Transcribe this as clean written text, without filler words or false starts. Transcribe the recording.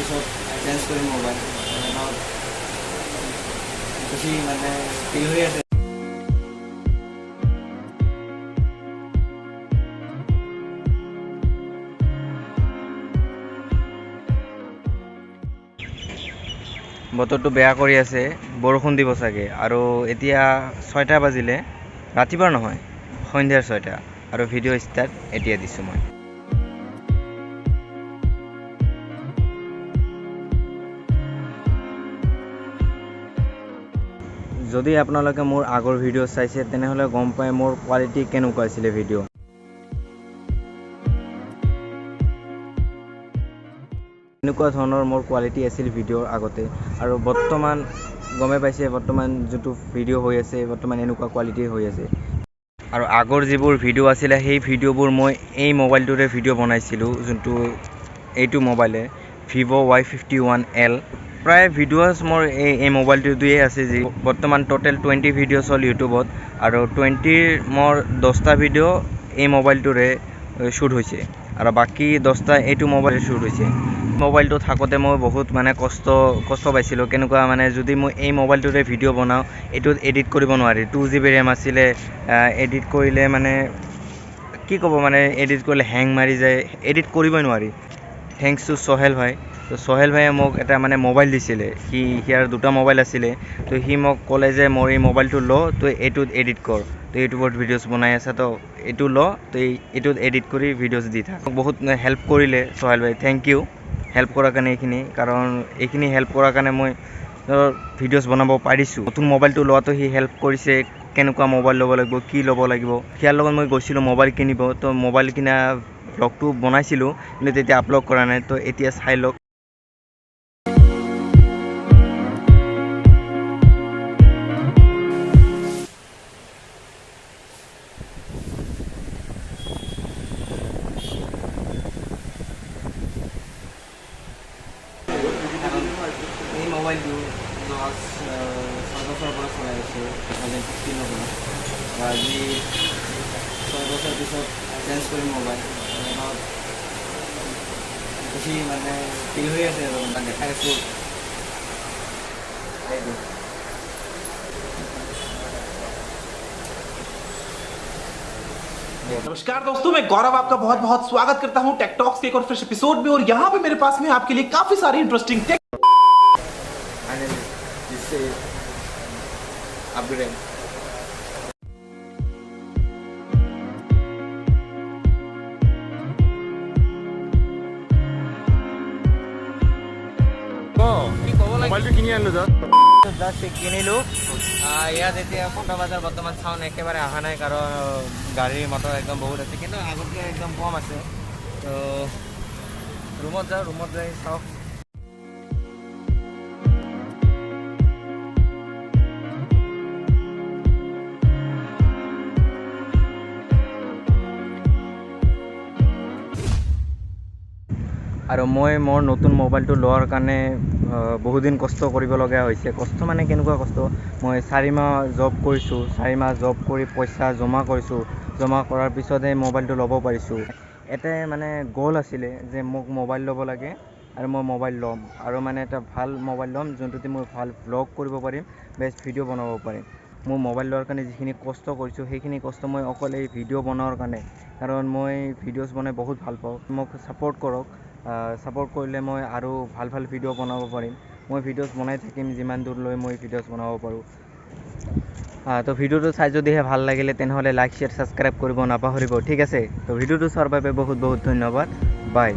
পিছত চেঞ্জ কৰিম মোবাইল খুচি মানে ফিল হৈ আছে। বতৰটো বেয়া কৰি আছে, বৰষুণ দিব চাগে। আৰু এতিয়া 6টা বাজিলে, ৰাতিপুৱা নহয়, সন্ধিয়াৰ 6টা। আৰু ভিডিঅ' ষ্টাৰ্ট এতিয়া দিছোঁ মই। যদি আপোনালোকে মোৰ আগৰ ভিডিঅ' চাইছে তেনেহ'লে গম পায় মোৰ কোৱালিটি কেনেকুৱা আছিলে ভিডিঅ'। এনেকুৱা ধৰণৰ মোৰ কোৱালিটি আছিল ভিডিঅ'ৰ আগতে, আৰু বৰ্তমান গমে পাইছে বৰ্তমান যোনটো ভিডিঅ' হৈ আছে বৰ্তমান এনেকুৱা কোৱালিটি হৈ আছে। আৰু আগৰ যিবোৰ ভিডিঅ' আছিলে সেই ভিডিঅ'বোৰ মই এই মোবাইলটোৰে ভিডিঅ' বনাইছিলোঁ, যোনটো এইটো মোবাইলে ভিভ' Y51L। প্ৰায় ভিডিঅ'ছ মোৰ এই মোবাইলটোতেই আছে, যি বৰ্তমান টোটেল 20 ভিডিঅ'ছ হ'ল ইউটিউবত, আৰু 20ৰ মোৰ 10টা ভিডিঅ' এই মোবাইলটোৰে শ্বুট হৈছে, আৰু বাকী 10টা এইটো মোবাইলে শ্বুট হৈছে। মোবাইলটো থাকোঁতে মই বহুত মানে কষ্ট পাইছিলোঁ। কেনেকুৱা মানে, যদি মই এই মোবাইলটোৰে ভিডিঅ' বনাওঁ, এইটোত এডিট কৰিব নোৱাৰি। 2GB ৰেম আছিলে, এডিট কৰিলে মানে কি ক'ব, মানে এডিট কৰিলে হেং মাৰি যায়, এডিট কৰিবই নোৱাৰি। থেংকছ টু চহেল ভাই। তো চহেল ভাইয়ে মোক এটা মানে মোবাইল দিছিলে, সিয়াৰ 2টা মোবাইল আছিলে। তো সি মোক ক'লে যে মোৰ এই মোবাইলটো ল, তই এইটোত এডিট কৰ, তো ইউটিউবত ভিডিঅ'ছ বনাই আছা, তো এইটো ল, তই এইটোত এডিট কৰি ভিডিঅ'ছ দি থাক। মোক বহুত হেল্প কৰিলে চহেল ভাই, থেংক ইউ হেল্প কৰাৰ কাৰণে। এইখিনি হেল্প কৰাৰ কাৰণে মই ভিডিঅ'ছ বনাব পাৰিছোঁ। নতুন মোবাইলটো লোৱাটো সি হেল্প কৰিছে, কেনেকুৱা মোবাইল ল'ব লাগিব, কি ল'ব লাগিব। সিয়াৰ লগত মই গৈছিলোঁ মোবাইল কিনিব, তো মোবাইল কিনা ব্লগটো বনাইছিলোঁ, কিন্তু তেতিয়া আপলোড কৰা নাই। তো এতিয়া চাই লওক। এই মোবাইলটো 6 বছৰৰ পৰা চলাই আছোঁ, 2015 পৰা। আজি 6 বছৰ পিছত চেঞ্জ কৰিম মোবাইল। খুচি মানে ফিল হৈ আছে, আৰু দেখাই আছোঁ এইটো। नमस्कार दोस्तों, मैं गौरव आपका बहुत बहुत स्वागत करता हूं टेक टॉक्स के एक और फ्रेश एपिसोड में। और यहाँ पे मेरे पास में आपके लिए काफी सारी इंटरेस्टिंग टेक जिससे अपग्रेड মোবাইলটো কিনি আনিলোঁ জাষ্ট কিনিলোঁ। ইয়াত এতিয়া 5টা বজাৰ বৰ্তমান চাউণ্ড একেবাৰে অহা নাই, কাৰণ গাড়ী মটৰ একদম বহুত আছে, কিন্তু আগতকৈ একদম কম আছে। তো ৰুমত যাই চাওক। আৰু মই মোৰ নতুন মোবাইলটো লোৱাৰ কাৰণে বহুদিন কষ্ট কৰিবলগীয়া হৈছে। কষ্ট মানে কেনেকুৱা কষ্ট, মই 4 মাহ জব কৰিছোঁ, 4 মাহ জব কৰি পইচা জমা কৰিছোঁ। জমা কৰাৰ পিছতহে মোবাইলটো ল'ব পাৰিছোঁ। এটাই মানে গ'ল আছিলে যে মোক মোবাইল ল'ব লাগে, আৰু মই মোবাইল ল'ম, আৰু মানে এটা ভাল মোবাইল ল'ম যোনটোতে মই ভাল ভ্লগ কৰিব পাৰিম, বেষ্ট ভিডিঅ' বনাব পাৰিম। মোৰ মোবাইল লোৱাৰ কাৰণে যিখিনি কষ্ট কৰিছোঁ, সেইখিনি কষ্ট মই অকল এই ভিডিঅ' বনোৱাৰ কাৰণে, কাৰণ মই ভিডিঅ'ছ বনাই বহুত ভাল পাওঁ। মোক ছাপোৰ্ট কৰক। ছাপোৰ্ট কৰিলে মই আৰু ভাল ভিডিঅ' বনাব পাৰিম। মই ভিডিঅ'ছ বনাই থাকিম যিমান দূৰলৈ মই ভিডিঅ'ছ বনাব পাৰোঁ। তো ভিডিঅ'টো চাই যদিহে ভাল লাগিলে তেনেহ'লে লাইক, শ্বেয়াৰ, ছাবস্ক্ৰাইব কৰিব নাপাহৰিব, ঠিক আছে? তো ভিডিঅ'টো চোৱাৰ বাবে বহুত বহুত ধন্যবাদ। বাই।